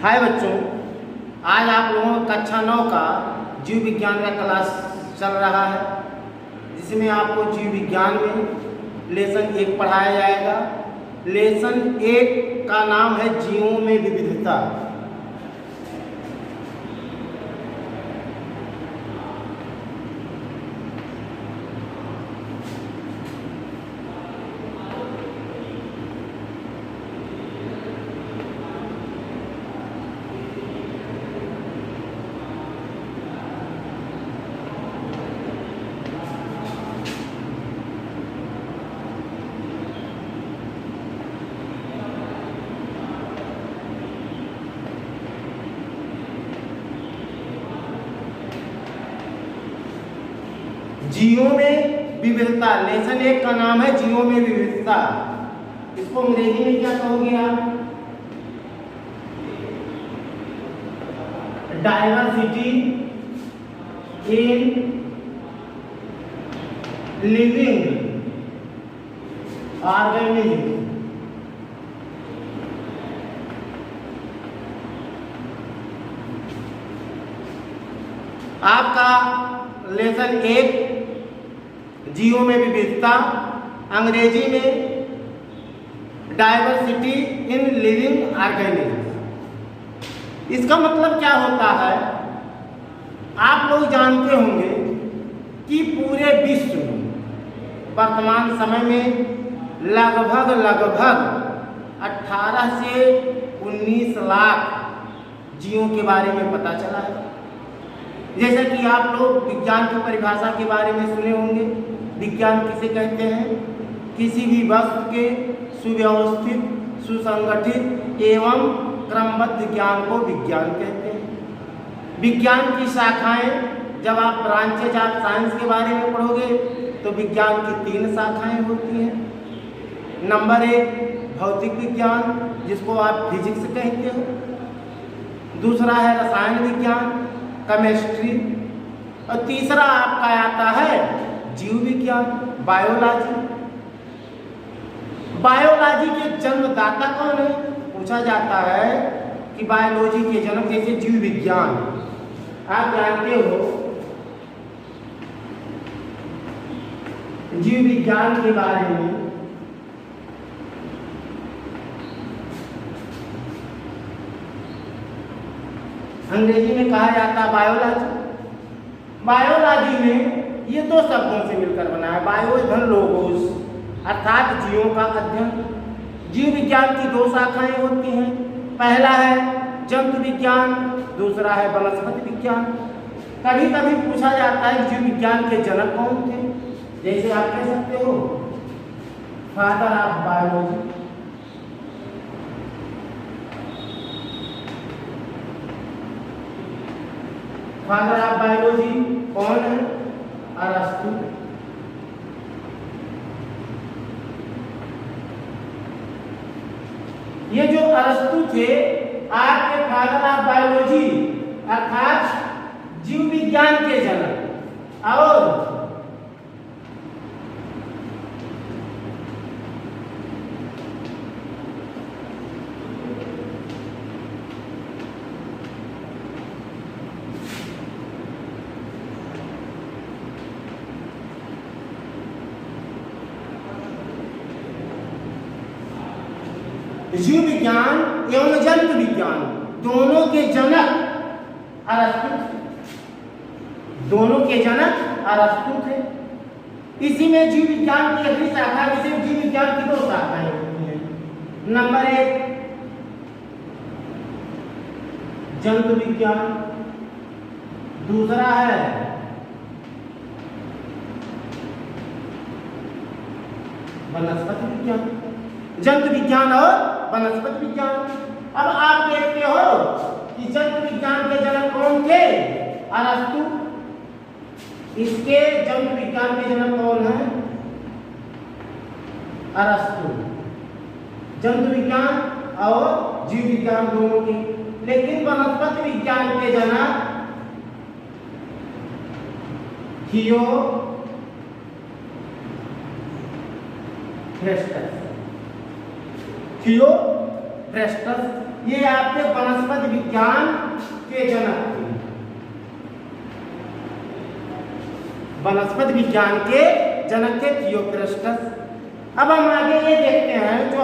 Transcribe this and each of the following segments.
हाय बच्चों, आज आप लोगों को कक्षा 9 का जीव विज्ञान का क्लास चल रहा है, जिसमें आपको जीव विज्ञान में लेसन 1 पढ़ाया जाएगा। लेसन 1 का नाम है जीवों में विविधता। जीवों में विविधता, लेसन 1 का नाम है जीवों में विविधता। इसको अंग्रेजी में क्या कहोगे आप? Diversity in living organism. आपका लेसन 1 जीवों में विविधता, अंग्रेजी में डाइवर्सिटी इन लिविंग ऑर्गेनिज्म। इसका मतलब क्या होता है? आप लोग जानते होंगे कि पूरे विश्व में वर्तमान समय में लगभग 18 से 19 लाख जीवों के बारे में पता चला है। जैसा कि आप लोग विज्ञान की परिभाषा के बारे में सुने होंगे। विज्ञान किसे कहते हैं? किसी भी वस्तु के सुव्यवस्थित, सुसंगठित एवं क्रमबद्ध ज्ञान को विज्ञान कहते हैं। विज्ञान की शाखाएं, जब आप ब्रांचेज ऑफ साइंस के बारे में पढ़ोगे तो विज्ञान की 3 शाखाएं होती हैं। नंबर 1 भौतिक विज्ञान, जिसको आप फिजिक्स कहते हो। दूसरा है रसायन विज्ञान, केमिस्ट्री। और तीसरा आपका आता है जीव विज्ञान, बायोलॉजी। बायोलॉजी के जन्मदाता कौन है? पूछा जाता है कि बायोलॉजी के जन्म, जैसे जीव विज्ञान आप जानते हो, जीव विज्ञान के बारे में अंग्रेजी में कहा जाता है बायोलॉजी। बायोलॉजी में ये 2 शब्दों से मिलकर बना है, बायो धन लोगोस, अर्थात जीवों का अध्ययन। जीव विज्ञान की 2 शाखाएं होती हैं। पहला है जंतु विज्ञान, दूसरा है वनस्पति विज्ञान। कभी कभी पूछा जाता है जीव विज्ञान के जनक कौन थे? जैसे आप कह सकते हो father of biology. Father of biology कौन है? अरस्तु। ये जो अरस्तु थे आपके फादर ऑफ बायोलॉजी, अर्थात जीव विज्ञान के जनक। और जीव विज्ञान एवं जंतु विज्ञान दोनों के जनक अरस्तु थे। दोनों के जनक अरस्तु थे। इसी में जीव विज्ञान की अगली शाखा, जिसे जीव विज्ञान की 2 शाखाएं होती हैं। नंबर 1 जंतु विज्ञान, दूसरा है वनस्पति विज्ञान। जंतु विज्ञान और वनस्पति विज्ञान। अब आप देखते हो कि जंतु विज्ञान के जनक कौन थे? अरस्तु। इसके जंतु विज्ञान के जनक कौन है? अरस्तु। जंतु विज्ञान और जीव विज्ञान दोनों के। लेकिन वनस्पति विज्ञान के जनक थियोफ्रेस्टस। ये आपके वनस्पति विज्ञान के जनक थे, वनस्पति विज्ञान के जनक थे थियोक्रिस्टस। अब हम आगे ये देखते हैं जो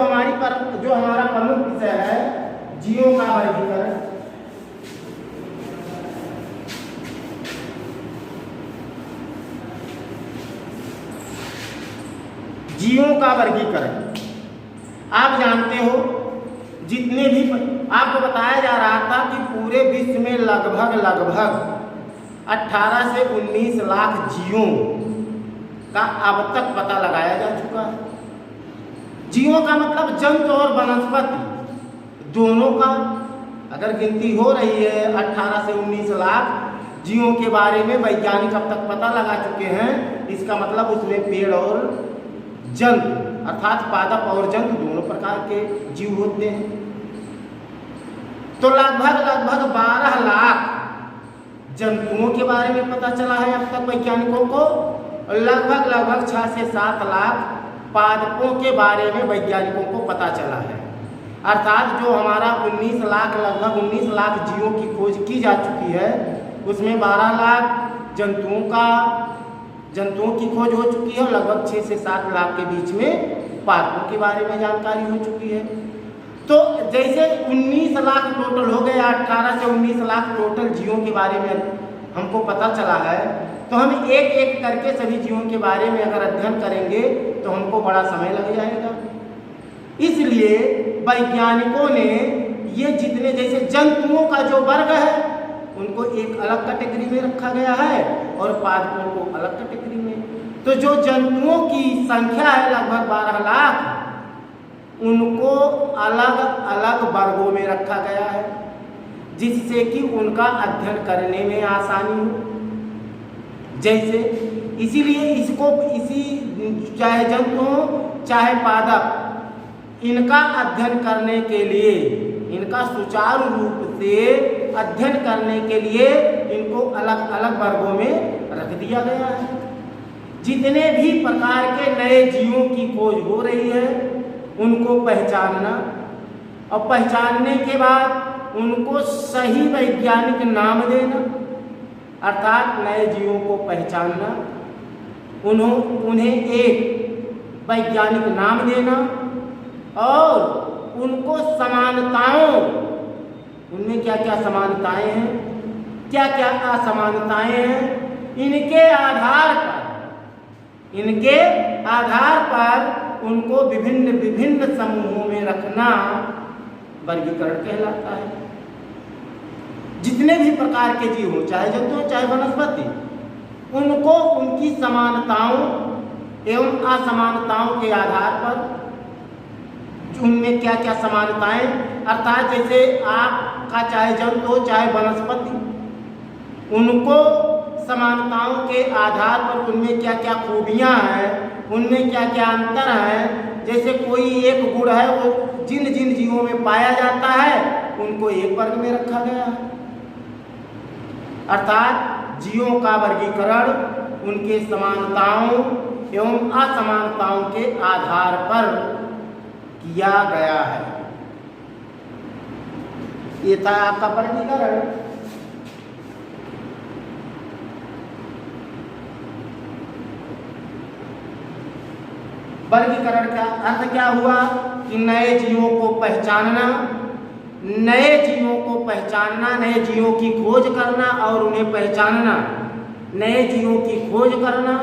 हमारा प्रमुख विषय है जीवों का वर्गीकरण। जीवों का वर्गीकरण आप जानते हो, जितने भी आपको बताया जा रहा था कि पूरे विश्व में लगभग 18 से 19 लाख जीवों का अब तक पता लगाया जा चुका है। जीवों का मतलब जंतु और वनस्पति दोनों का अगर गिनती हो रही है 18 से 19 लाख जीवों के बारे में वैज्ञानिक अब तक पता लगा चुके हैं। इसका मतलब उसमें पेड़ और जंतु अर्थात पादप और जंतु दोनों प्रकार के जीव होते हैं। तो लगभग 12 लाख जंतुओं के बारे में पता चला है अब तक वैज्ञानिकों को, लगभग 6 से 7 लाख पादपों के बारे में वैज्ञानिकों को पता चला है। अर्थात जो हमारा 19 लाख लगभग 19 लाख जीवों की खोज की जा चुकी है, उसमें 12 लाख जंतुओं की खोज हो चुकी है और लगभग 6 से 7 लाख के बीच में पादपों के बारे में जानकारी हो चुकी है। तो जैसे 19 लाख टोटल हो गया, 18 से 19 लाख टोटल जीवों के बारे में हमको पता चला है, तो हम एक एक करके सभी जीवों के बारे में अगर अध्ययन करेंगे तो हमको बड़ा समय लग जाएगा। इसलिए वैज्ञानिकों ने ये जितने जैसे जंतुओं का जो वर्ग है उनको एक अलग कैटेगरी में रखा गया है और पादपों को अलग कैटेगरी में। तो जो जंतुओं की संख्या है लगभग 12 लाख, उनको अलग अलग वर्गों में रखा गया है जिससे कि उनका अध्ययन करने में आसानी हो। जैसे इसीलिए चाहे जंतु चाहे पादप, इनका अध्ययन करने के लिए, इनका सुचारू रूप से अध्ययन करने के लिए इनको अलग अलग वर्गों में रख दिया गया है। जितने भी प्रकार के नए जीवों की खोज हो रही है उनको पहचानना और पहचानने के बाद उनको सही वैज्ञानिक नाम देना, अर्थात नए जीवों को पहचानना, उन्हें एक वैज्ञानिक नाम देना और उनको समानताओं, उनमें क्या क्या समानताएं हैं, क्या क्या असमानताएं हैं, इनके आधार पर उनको विभिन्न विभिन्न समूहों में रखना वर्गीकरण कहलाता है। जितने भी प्रकार के जीव हो, चाहे जंतु हो चाहे वनस्पति, उनको उनकी समानताओं एवं असमानताओं के आधार पर उनमें क्या क्या समानताएं, अर्थात जैसे आपका चाहे जंतु हो चाहे वनस्पति, उनको समानताओं के आधार पर उनमें क्या क्या खूबियां हैं, उनमें क्या क्या अंतर है। जैसे कोई एक गुण है वो जिन जिन जीवों में पाया जाता है उनको एक वर्ग में रखा गया है। अर्थात जीवों का वर्गीकरण उनके समानताओं एवं असमानताओं के आधार पर किया गया है। ये था आपका वर्गीकरण। वर्गीकरण का अर्थ क्या हुआ कि नए जीवों को पहचानना, नए जीवों की खोज करना और उन्हें पहचानना, नए जीवों की खोज करना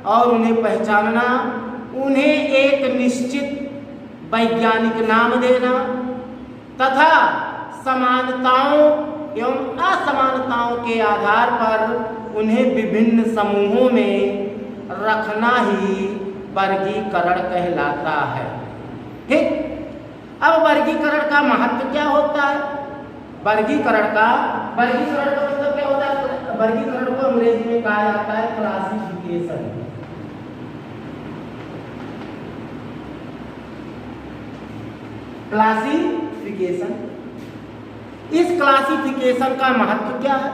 और उन्हें पहचानना, उन्हें एक निश्चित वैज्ञानिक नाम देना तथा समानताओं एवं असमानताओं के आधार पर उन्हें विभिन्न समूहों में रखना ही वर्गीकरण कहलाता है। ठीक, अब वर्गीकरण का महत्व क्या होता है? वर्गीकरण का मतलब क्या होता है? वर्गीकरण को अंग्रेजी में कहा जाता है क्लासिफिकेशन। क्लासिफिकेशन, इस क्लासिफिकेशन का महत्व क्या है?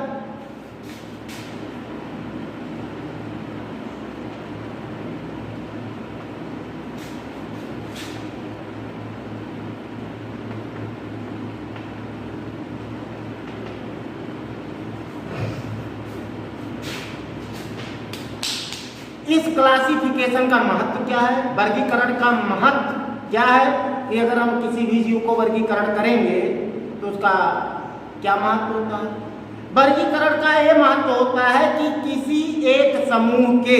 इस क्लासिफिकेशन का महत्व क्या है, वर्गीकरण का महत्व क्या है कि अगर हम किसी भी जीव को वर्गीकरण करेंगे तो उसका क्या महत्व होता है। वर्गीकरण का यह महत्व होता है कि किसी एक समूह के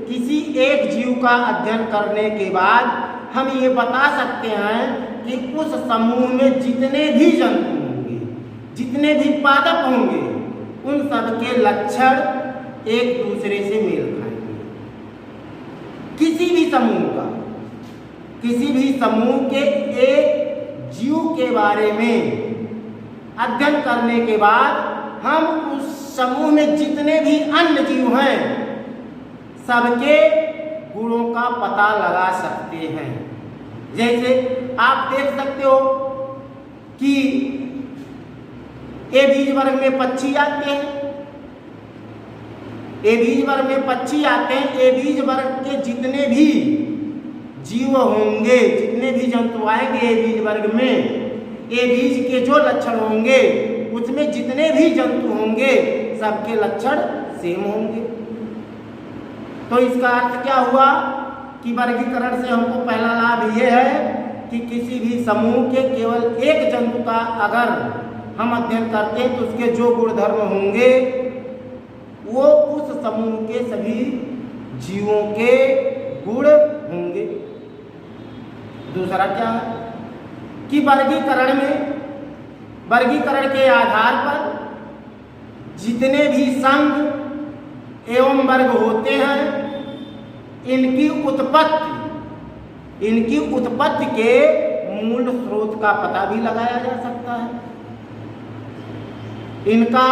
किसी एक जीव का अध्ययन करने के बाद हम ये बता सकते हैं कि उस समूह में जितने भी जंतु होंगे, जितने भी पादप होंगे, उन सब के लक्षण एक दूसरे से मेल खाएंगे। किसी भी समूह के एक जीव के बारे में अध्ययन करने के बाद हम उस समूह में जितने भी अन्य जीव हैं सबके गुणों का पता लगा सकते हैं। जैसे आप देख सकते हो कि ए बीज वर्ग में पक्षी आते हैं, ए बीज वर्ग में पक्षी आते हैं। ए बीज वर्ग के जितने भी जीव होंगे, जितने भी जंतु आएंगे ए बीज वर्ग में, ए बीज के जो लक्षण होंगे उसमें जितने भी जंतु होंगे सबके लक्षण सेम होंगे। तो इसका अर्थ क्या हुआ कि वर्गीकरण से हमको पहला लाभ ये है कि किसी भी समूह के केवल एक जंतु का अगर हम अध्ययन करते हैं तो उसके जो गुणधर्म होंगे वो उस समूह के सभी जीवों के गुण होंगे। दूसरा क्या है कि वर्गीकरण के आधार पर जितने भी संघ एवं वर्ग होते हैं इनकी उत्पत्ति के मूल स्रोत का पता भी लगाया जा सकता है। इनका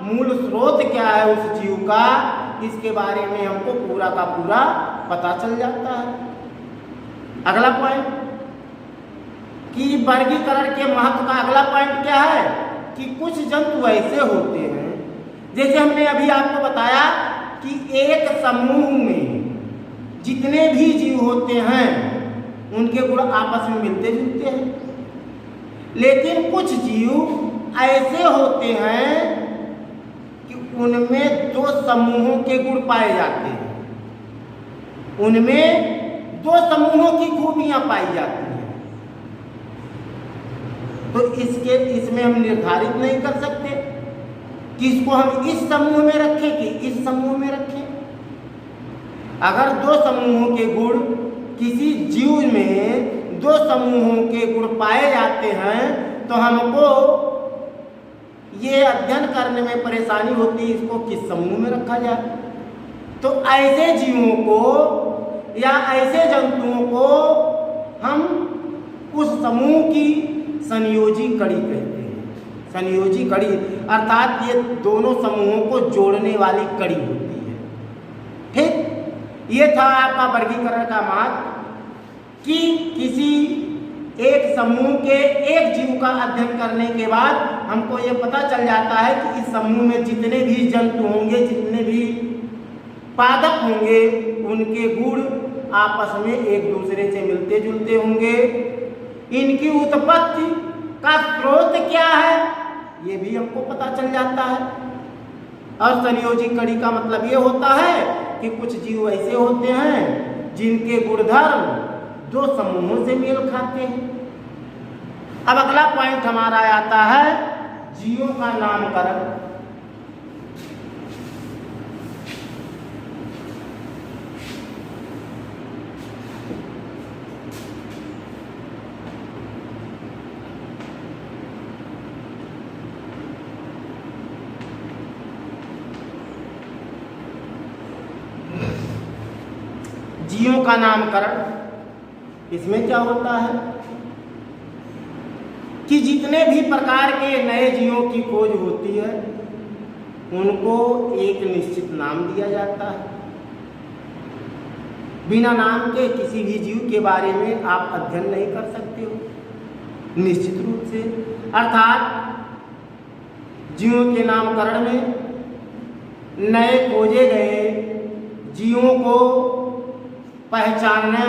मूल स्रोत क्या है उस जीव का, इसके बारे में हमको पूरा का पूरा पता चल जाता है। अगला पॉइंट कि वर्गीकरण के महत्व का अगला पॉइंट क्या है कि कुछ जंतु ऐसे होते हैं, जैसे हमने अभी आपको बताया कि एक समूह में जितने भी जीव होते हैं उनके गुण आपस में मिलते जुलते हैं, लेकिन कुछ जीव ऐसे होते हैं कि उनमें दो समूहों के गुण पाए जाते हैं, उनमें दो समूहों की खूबियां पाई जाती हैं। तो इसमें हम निर्धारित नहीं कर सकते कि इसको हम इस समूह में रखें कि इस समूह में रखें। अगर दो समूहों के गुण किसी जीव में दो समूहों के गुण पाए जाते हैं तो हमको ये अध्ययन करने में परेशानी होती है इसको किस समूह में रखा जाए। तो ऐसे जीवों को या ऐसे जंतुओं को हम उस समूह की संयोजी कड़ी कहते हैं। संयोजी कड़ी अर्थात ये दोनों समूहों को जोड़ने वाली कड़ी होती है। ठीक, ये था आपका वर्गीकरण का महत्व कि किसी एक समूह के एक जीव का अध्ययन करने के बाद हमको ये पता चल जाता है कि इस समूह में जितने भी जंतु होंगे, जितने भी पादप होंगे, उनके गुण आपस में एक दूसरे से मिलते जुलते होंगे। इनकी उत्पत्ति का स्रोत क्या है ये भी हमको पता चल जाता है। और संयोजी कड़ी का मतलब ये होता है कि कुछ जीव ऐसे होते हैं जिनके गुणधर्म दो समूहों से मेल खाते हैं। अब अगला पॉइंट हमारा आता है जीवों का नामकरण। जीवों का नामकरण इसमें क्या होता है कि जितने भी प्रकार के नए जीवों की खोज होती है उनको एक निश्चित नाम दिया जाता है। बिना नाम के किसी भी जीव के बारे में आप अध्ययन नहीं कर सकते हो निश्चित रूप से। अर्थात जीवों के नामकरण में नए खोजे गए जीवों को पहचानना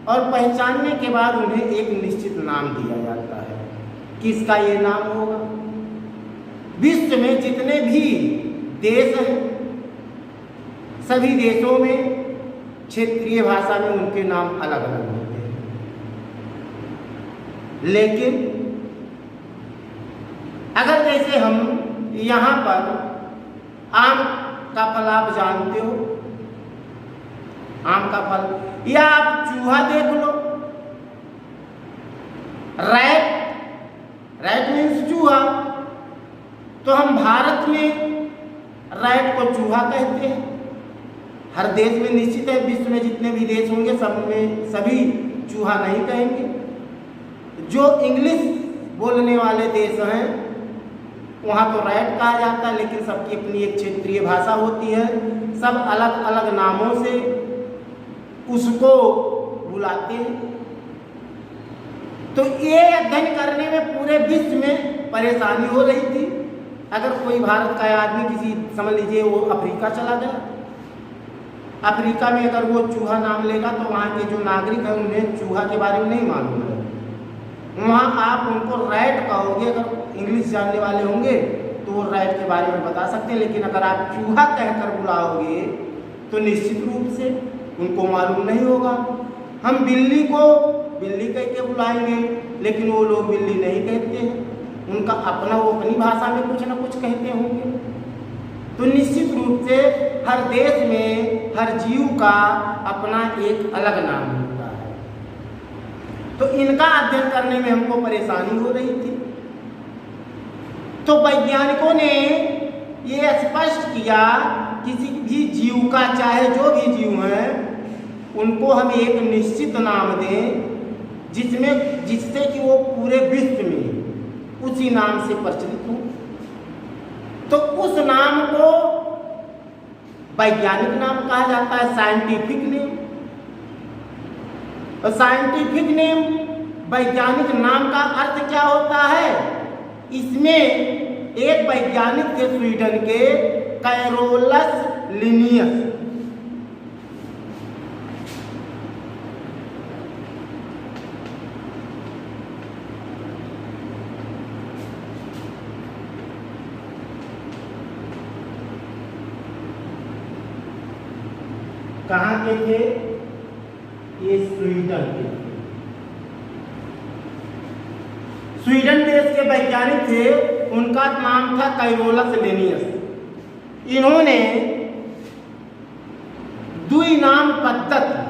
और पहचानने के बाद उन्हें एक निश्चित नाम दिया जाता है। किसका ये नाम होगा? विश्व में जितने भी देश हैं, सभी देशों में क्षेत्रीय भाषा में उनके नाम अलग अलग होते हैं। लेकिन अगर जैसे हम यहाँ पर आम का फल आप जानते हो, आम का फल, या आप चूहा देख लो, रैट मीन्स चूहा, तो हम भारत में रैट को चूहा कहते हैं। हर देश में निश्चित है, विश्व में जितने भी देश होंगे सब में सभी चूहा नहीं कहेंगे। जो इंग्लिश बोलने वाले देश हैं वहाँ तो रैट कहा जाता है, लेकिन सबकी अपनी एक क्षेत्रीय भाषा होती है, सब अलग अलग नामों से उसको बुलाते हैं। तो ये अध्ययन करने में पूरे विश्व में परेशानी हो रही थी। अगर कोई भारत का आदमी किसी, समझ लीजिए वो अफ्रीका चला गया, अफ्रीका में अगर वो चूहा नाम लेगा तो वहाँ के जो नागरिक हैं उन्हें चूहा के बारे में नहीं मालूम है। वहाँ आप उनको रैट कहोगे, अगर इंग्लिश जानने वाले होंगे तो वो रैट के बारे में बता सकते हैं, लेकिन अगर आप चूहा कहकर बुलाओगे तो निश्चित रूप से उनको मालूम नहीं होगा। हम बिल्ली को बिल्ली कह के बुलाएंगे, लेकिन वो लोग बिल्ली नहीं कहते हैं, उनका अपना, वो अपनी भाषा में कुछ ना कुछ कहते होंगे। तो निश्चित रूप से हर देश में हर जीव का अपना एक अलग नाम होता है। तो इनका अध्ययन करने में हमको परेशानी हो रही थी। तो वैज्ञानिकों ने ये स्पष्ट किया, किसी भी जीव का, चाहे जो भी जीव हैं, उनको हम एक निश्चित नाम दें जिससे कि वो पूरे विश्व में उसी नाम से प्रचलित हो। तो उस नाम को वैज्ञानिक नाम कहा जाता है, साइंटिफिक नेम। और साइंटिफिक नेम, वैज्ञानिक नाम का अर्थ क्या होता है? इसमें एक वैज्ञानिक थे स्वीडन के, कैरोलस लिनियस। कहाँ के थे? ये स्वीडन के। स्वीडन देश के वैज्ञानिक थे, उनका नाम था कैरोलस लिनियस। इन्होंने द्विनाम पद्धति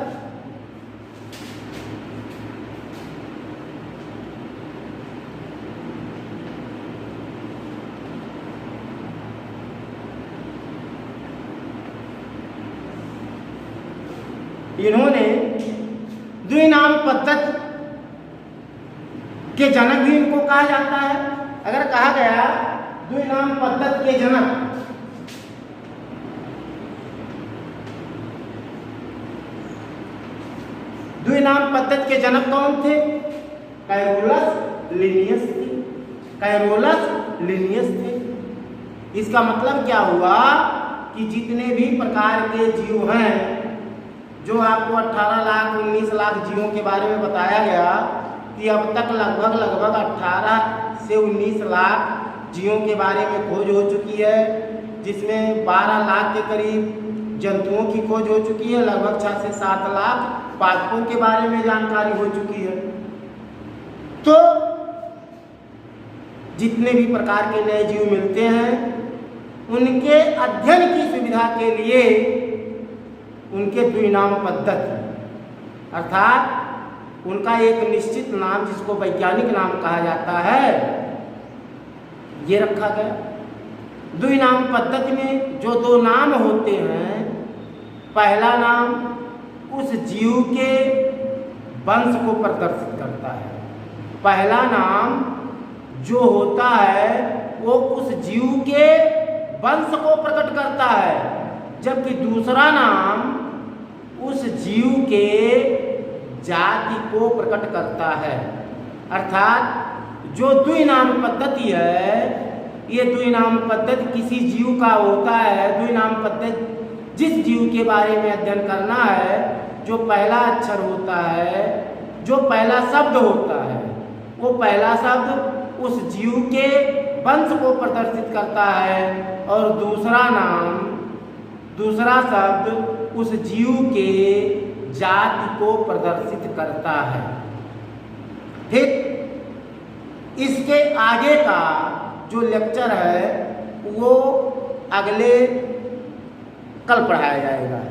द्विनाम पद्धति के जनक भी इनको कहा जाता है। अगर कहा गया द्विनाम पद्धति के जनक, द्विनाम पद्धति के जनक कौन थे? कैरोलस लिनियस थे। कैरोलस लिनियस थे। इसका मतलब क्या हुआ कि जितने भी प्रकार के जीव हैं, जो आपको 18 लाख 19 लाख जीवों के बारे में बताया गया कि अब तक लगभग 18 से 19 लाख जीवों के बारे में खोज हो चुकी है, जिसमें 12 लाख के करीब जंतुओं की खोज हो चुकी है, लगभग 6 से 7 लाख पादपों के बारे में जानकारी हो चुकी है। तो जितने भी प्रकार के नए जीव मिलते हैं, उनके अध्ययन की सुविधा के लिए उनके द्विनाम पद्धति, अर्थात उनका एक निश्चित नाम, जिसको वैज्ञानिक नाम कहा जाता है, ये रखा गया। द्विनाम पद्धति में जो दो नाम होते हैं, पहला नाम उस जीव के वंश को प्रदर्शित करता है। पहला नाम जो होता है वो उस जीव के वंश को प्रकट करता है, जबकि दूसरा नाम उस जीव के जाति को प्रकट करता है। अर्थात जो द्विनाम पद्धति है, ये द्विनाम पद्धति किसी जीव का होता है। द्विनाम पद्धति जिस जीव के बारे में अध्ययन करना है, जो पहला अक्षर होता है, जो पहला शब्द होता है, वो पहला शब्द उस जीव के वंश को प्रदर्शित करता है और दूसरा शब्द उस जीव के जाति को प्रदर्शित करता है। ठीक इसके आगे का जो लेक्चर है वो अगले कल पढ़ाया जाएगा।